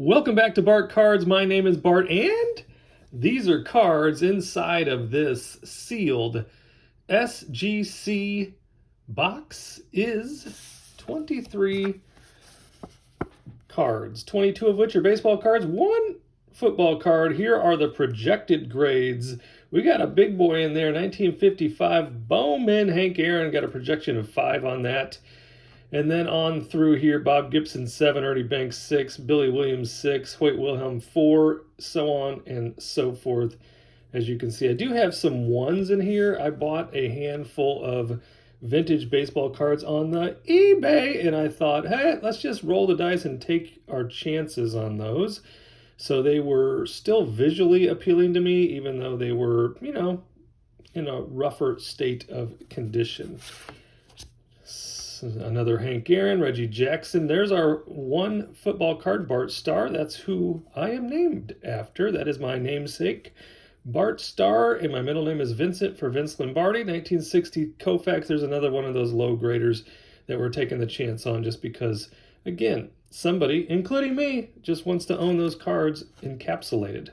Welcome back to Bart Cards. My name is Bart, and these are cards inside of this sealed SGC box. Is 23 cards, 22 of which are baseball cards, one football card. Here are the projected grades. We got a big boy in there, 1955 Bowman. Hank Aaron got a projection of 5 on that. And then on through here, Bob Gibson 7, Ernie Banks 6, Billy Williams 6, Hoyt Wilhelm 4, so on and so forth. As you can see, I do have some ones in here. I bought a handful of vintage baseball cards on the eBay, and I thought, hey, let's just roll the dice and take our chances on those. So they were still visually appealing to me, even though they were, in a rougher state of condition. Another Hank Aaron, Reggie Jackson. There's our one football card, Bart Starr. That's who I am named after. That is my namesake, Bart Starr, and my middle name is Vincent for Vince Lombardi. 1960 Koufax. There's another one of those low graders that we're taking the chance on just because, again, somebody, including me, just wants to own those cards encapsulated.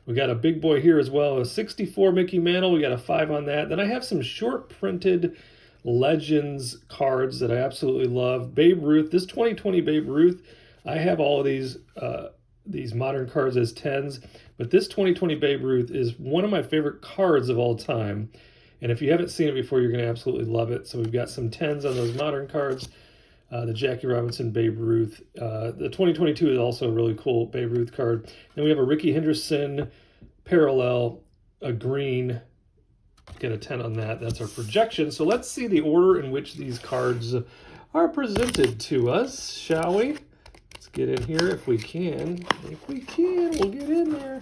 We got a big boy here as well, a 64 Mickey Mantle. We got a 5 on that. Then I have some short printed Legends cards that I absolutely love. Babe Ruth, this 2020 Babe Ruth, I have all of these modern cards as 10s, but this 2020 Babe Ruth is one of my favorite cards of all time. And if you haven't seen it before, you're going to absolutely love it. So we've got some 10s on those modern cards. The Jackie Robinson Babe Ruth. The 2022 is also a really cool Babe Ruth card. Then we have a Ricky Henderson parallel, a green. Get a 10 on that. That's our projection. So let's see the order in which these cards are presented to us, shall we? Let's get in here if we can. If we can, we'll get in there.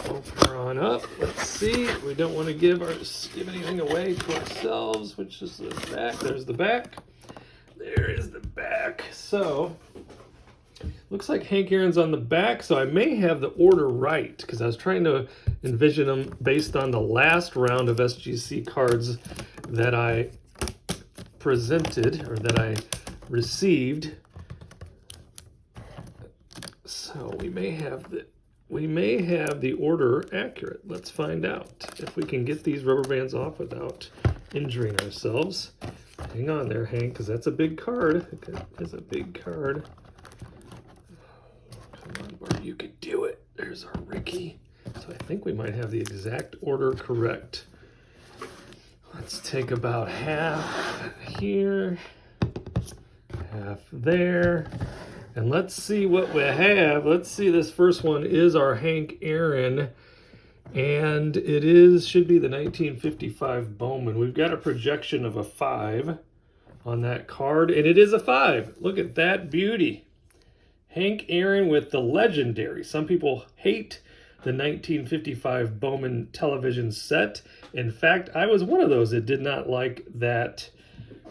Open her on up. Let's see. We don't want to give anything away to ourselves, which is the back. There's the back. There is the back. So looks like Hank Aaron's on the back, so I may have the order right because I was trying to envision them based on the last round of SGC cards that I presented or that I received. So we may have the order accurate. Let's find out if we can get these rubber bands off without injuring ourselves. Hang on there, Hank, because that's a big card. It's a big card. Come on, Bart, you can do it. There's our Ricky. So I think we might have the exact order correct. Let's take about half here, half there, and let's see what we have. Let's see, this first one is our Hank Aaron, and it should be the 1955 Bowman. We've got a projection of a 5 on that card, and it is a 5. Look at that beauty. Hank Aaron with the legendary. Some people hate the 1955 Bowman television set. In fact, I was one of those that did not like that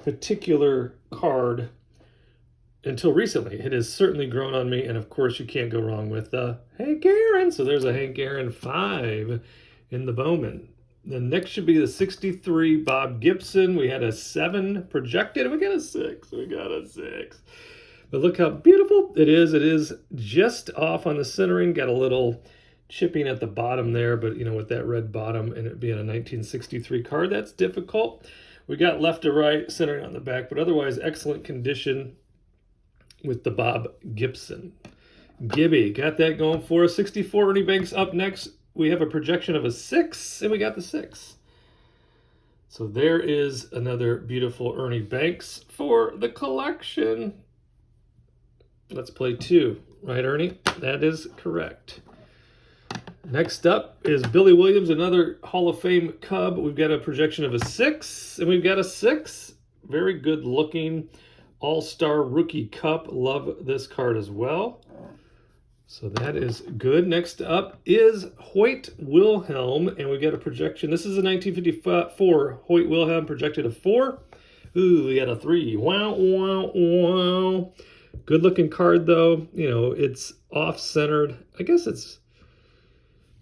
particular card until recently. It has certainly grown on me, and of course you can't go wrong with Hank Aaron. So there's a Hank Aaron 5 in the Bowman. The next should be the 63 Bob Gibson. We had a 7 projected, and we got a 6. We got a 6. But look how beautiful it is. It is just off on the centering. Got a little chipping at the bottom there, but with that red bottom and it being a 1963 card, that's difficult. We got left to right centering on the back, but otherwise excellent condition with the Bob Gibson. Gibby got that going for us. 64 Ernie Banks up next. We have a projection of a 6, and we got the 6. So there is another beautiful Ernie Banks for the collection. Let's play 2, right, Ernie? That is correct. Next up is Billy Williams, another Hall of Fame Cub. We've got a projection of a 6, and we've got a 6. Very good looking All-Star Rookie Cup. Love this card as well. So that is good. Next up is Hoyt Wilhelm, and we've got a projection. This is a 1954 Hoyt Wilhelm, projected of 4. Ooh, we got a 3. Wow, wow, wow. Good looking card though. It's off-centered. I guess it's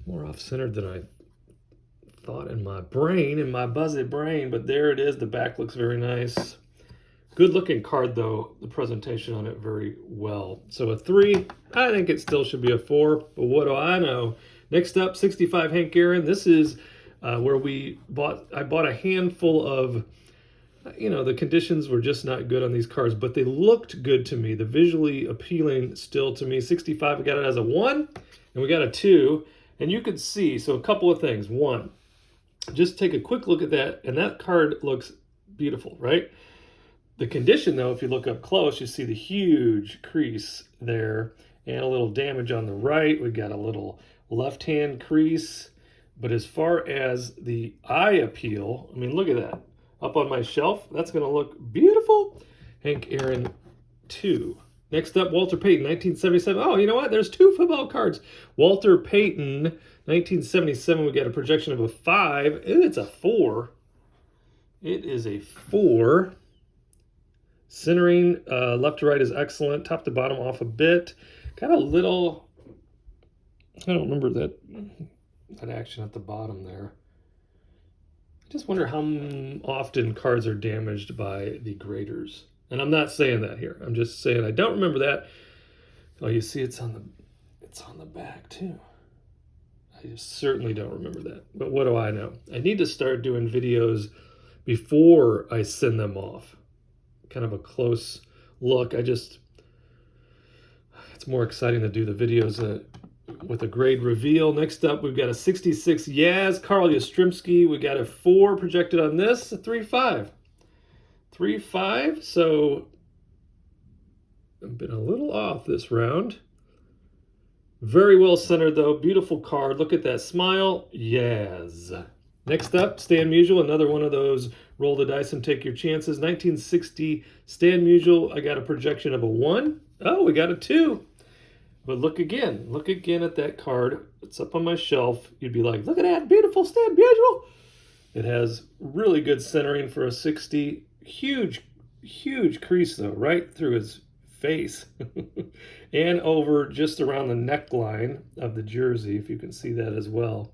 more off-centered than I thought in my brain, in my buzzy brain, but there it is. The back looks very nice. Good looking card though, the presentation on it very well. So a 3, I think it still should be a 4, but what do I know? Next up, 65 Hank Aaron. This is where I bought a handful of, the conditions were just not good on these cards, but they looked good to me. The visually appealing still to me. 65, we got it as a 1, and we got a 2, and you could see, so a couple of things. One, just take a quick look at that, and that card looks beautiful, right? The condition, though, if you look up close, you see the huge crease there and a little damage on the right. We got a little left-hand crease. But as far as the eye appeal, I mean, look at that. Up on my shelf, that's going to look beautiful. Hank Aaron 2. Next up, Walter Payton, 1977. Oh, you know what? There's 2 football cards. Walter Payton, 1977. We got a projection of a 5. And it's a 4. It is a 4. Centering left to right is excellent. Top to bottom off a bit. Got a little, I don't remember that action at the bottom there. I just wonder how often cards are damaged by the graders. And I'm not saying that here. I'm just saying I don't remember that. Oh, you see it's on the back too. I just certainly don't remember that. But what do I know? I need to start doing videos before I send them off. Kind of a close look. It's more exciting to do the videos with a grade reveal. Next up, we've got a 66 Yaz, Carl Yastrzemski. We got a 4 projected on this, a 3.5. 3.5, so I've been a little off this round. Very well centered though, beautiful card. Look at that smile, Yaz. Next up, Stan Musial, another one of those roll the dice and take your chances. 1960 Stan Musial, I got a projection of a 1. Oh, we got a 2. But look again at that card. It's up on my shelf. You'd be like, look at that, beautiful Stan Musial. It has really good centering for a 60. Huge crease though, right through his face. And over just around the neckline of the jersey, if you can see that as well.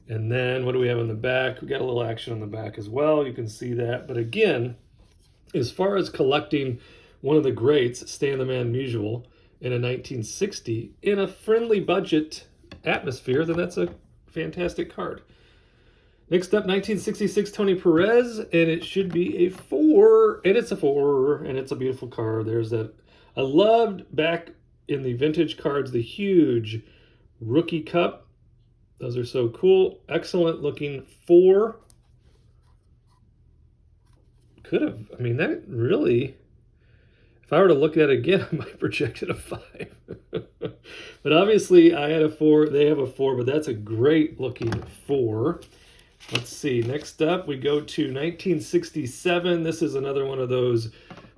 And then what do we have on the back? We got a little action on the back as well. You can see that. But again, as far as collecting one of the greats, Stan the Man Musial, in a 1960, in a friendly budget atmosphere, then that's a fantastic card. Next up, 1966 Tony Perez, and it should be a 4, and it's a 4, and it's a beautiful card. There's that. I loved back in the vintage cards, the huge rookie cup. Those are so cool. Excellent looking 4. Could have, I mean, that really, if I were to look at it again, I might project it a 5. But obviously I had a 4, they have a 4, but that's a great looking 4. Let's see, next up we go to 1967. This is another one of those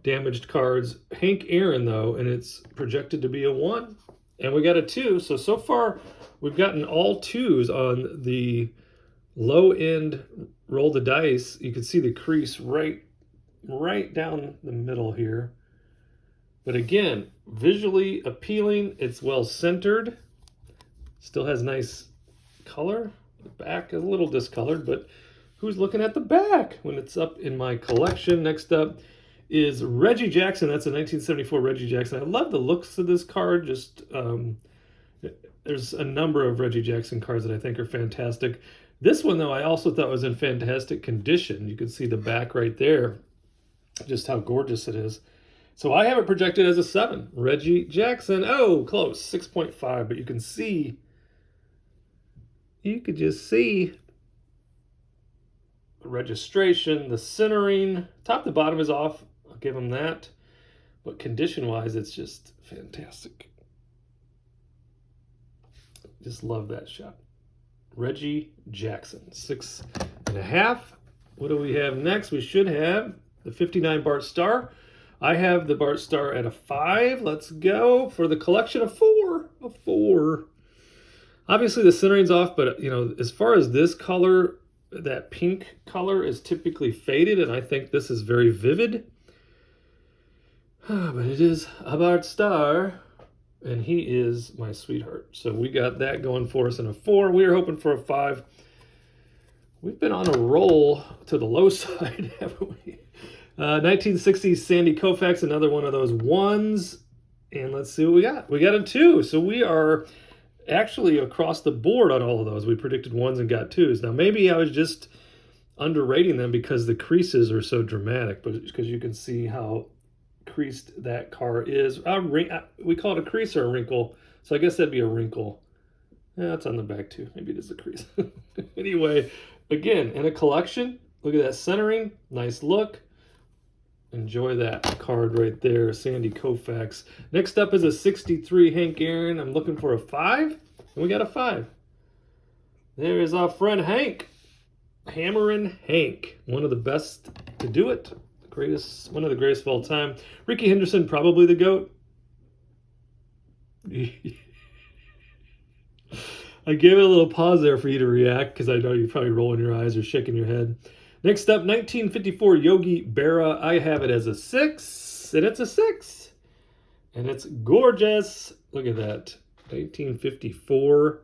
damaged cards. Hank Aaron though, and it's projected to be a 1. And we got a 2, so far we've gotten all 2s on the low end roll the dice. You can see the crease right down the middle here. But again, visually appealing. It's well centered. Still has nice color. The back is a little discolored, but who's looking at the back when it's up in my collection? Next up is Reggie Jackson. That's a 1974 Reggie Jackson. I love the looks of this card. Just there's a number of Reggie Jackson cards that I think are fantastic. This one, though, I also thought was in fantastic condition. You can see the back right there, just how gorgeous it is. So I have it projected as a 7. Reggie Jackson. Oh, close. 6.5. But you can see, you could just see the registration, the centering. Top to bottom is off. I'll give him that. But condition-wise, it's just fantastic. Just love that shot. Reggie Jackson, 6.5. What do we have next? We should have the 59 Bart Star. I have the Bart Star at a 5. Let's go for the collection of 4. A 4. Obviously the centering's off, but as far as this color, that pink color is typically faded, and I think this is very vivid. But it is a Bart Star, and he is my sweetheart. So we got that going for us in a 4. We were hoping for a 5. We've been on a roll to the low side, haven't we? 1960s Sandy Koufax, another one of those ones. And let's see what we got. We got a 2. So we are actually across the board on all of those. We predicted 1s and got 2s. Now, maybe I was just underrating them because the creases are so dramatic, but because you can see how creased that car is. We call it a crease or a wrinkle, so I guess that'd be a wrinkle. Yeah, that's on the back too. Maybe it is a crease. Anyway, again, in a collection, look at that centering. Nice look. Enjoy that card right there, Sandy Koufax. Next up is a 63 Hank Aaron. I'm looking for a 5, and we got a 5. There is our friend Hank. Hammerin' Hank, one of the best to do it. One of the greatest of all time. Ricky Henderson, probably the GOAT. I gave it a little pause there for you to react because I know you're probably rolling your eyes or shaking your head. Next up, 1954 Yogi Berra. I have it as a 6, and it's a 6. And it's gorgeous. Look at that. 1954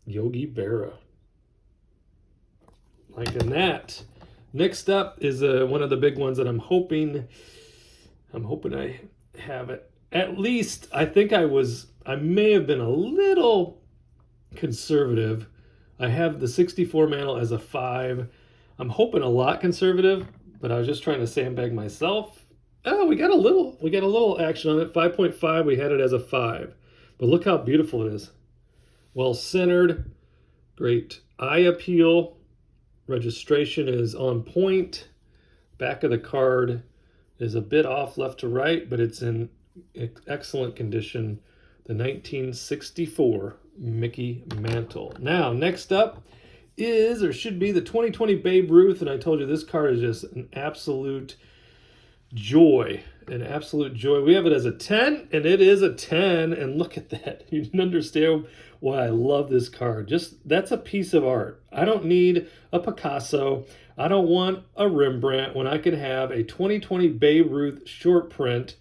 Yogi Berra. Liking that. Next up is one of the big ones that I'm hoping I have it. At least, I think I may have been a little conservative. I have the 64 Mantle as a 5. I'm hoping a lot conservative, but I was just trying to sandbag myself. Oh, we got a little action on it. 5.5, we had it as a 5. But look how beautiful it is. Well centered, great eye appeal. Registration is on point. Back of the card is a bit off left to right, but it's in excellent condition. The 1964 Mickey Mantle. Now, next up is, or should be, the 2020 Babe Ruth. And I told you this card is just an absolute joy. An absolute joy. We have it as a 10, and it is a 10. And look at that. You can understand why I love this card. That's a piece of art. I don't need a Picasso. I don't want a Rembrandt when I can have a 2020 Babe Ruth short print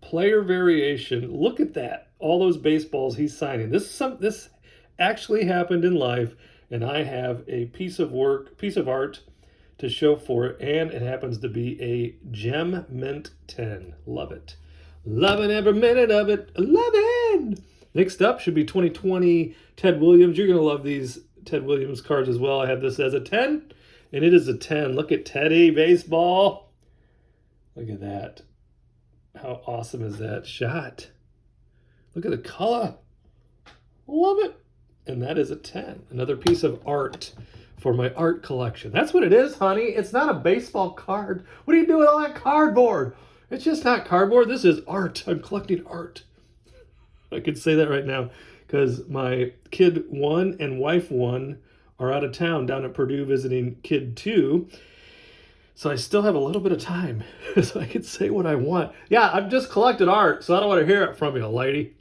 player variation. Look at that. All those baseballs he's signing. This actually happened in life, and I have a piece of art to show for it, and it happens to be a Gem Mint 10. Love it. Loving every minute of it. Loving. Next up should be 2020 Ted Williams. You're going to love these Ted Williams cards as well. I have this as a 10, and it is a 10. Look at Teddy baseball. Look at that. How awesome is that shot? Look at the color. Love it. And that is a 10. Another piece of art for my art collection. That's what it is, honey. It's not a baseball card. What are you doing with all that cardboard? It's just not cardboard. This is art. I'm collecting art. I could say that right now because my kid 1 and wife 1 are out of town down at Purdue visiting kid 2. So I still have a little bit of time so I can say what I want. Yeah, I've just collected art, so I don't want to hear it from you, lady.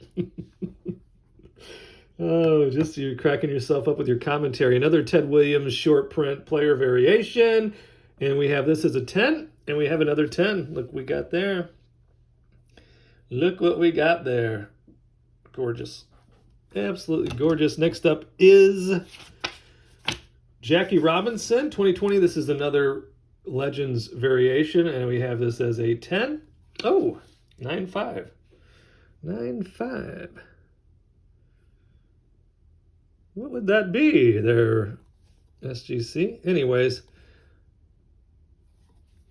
Oh, just you're cracking yourself up with your commentary. Another Ted Williams short print player variation. And we have this as a 10, and we have another 10. Look what we got there. Look what we got there. Gorgeous. Absolutely gorgeous. Next up is Jackie Robinson, 2020. This is another Legends variation, and we have this as a 10. Oh, 9.5. 9.5. What would that be there, SGC? Anyways,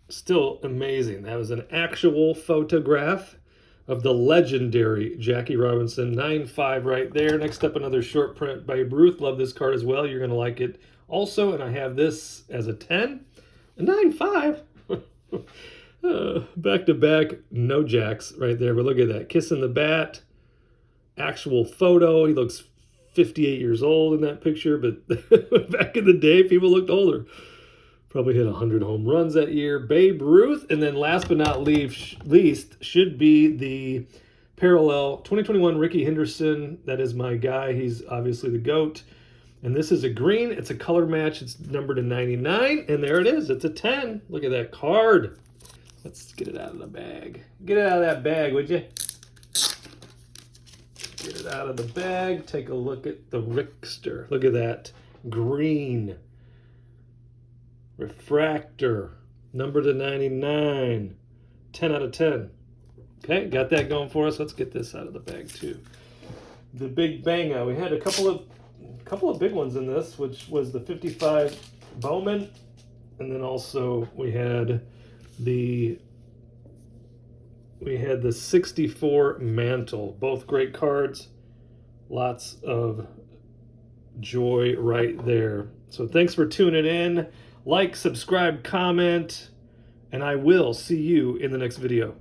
still amazing. That was an actual photograph of the legendary Jackie Robinson. 9.5 right there. Next up, another short print by Ruth. Love this card as well. You're going to like it also. And I have this as a 10. A 9.5. Back to back, no jacks right there. But look at that. Kissing the bat. Actual photo. He looks 58 years old in that picture. But back in the day, people looked older. Probably hit 100 home runs that year. Babe Ruth. And then last but not least should be the parallel 2021 Ricky Henderson. That is my guy. He's obviously the GOAT. And this is a green. It's a color match. It's numbered to 99. And there it is. It's a 10. Look at that card. Let's get it out of the bag. Get it out of that bag, would you? Get it out of the bag. Take a look at the Rickster. Look at that. Green. Refractor. Number to 99. 10 out of 10. Okay, got that going for us. Let's get this out of the bag too. The big banger. We had a couple of big ones in this, which was the 55 Bowman, and then also we had the 64 Mantle. Both great cards. Lots of joy right there. So thanks for tuning in. Like, subscribe, comment, and I will see you in the next video.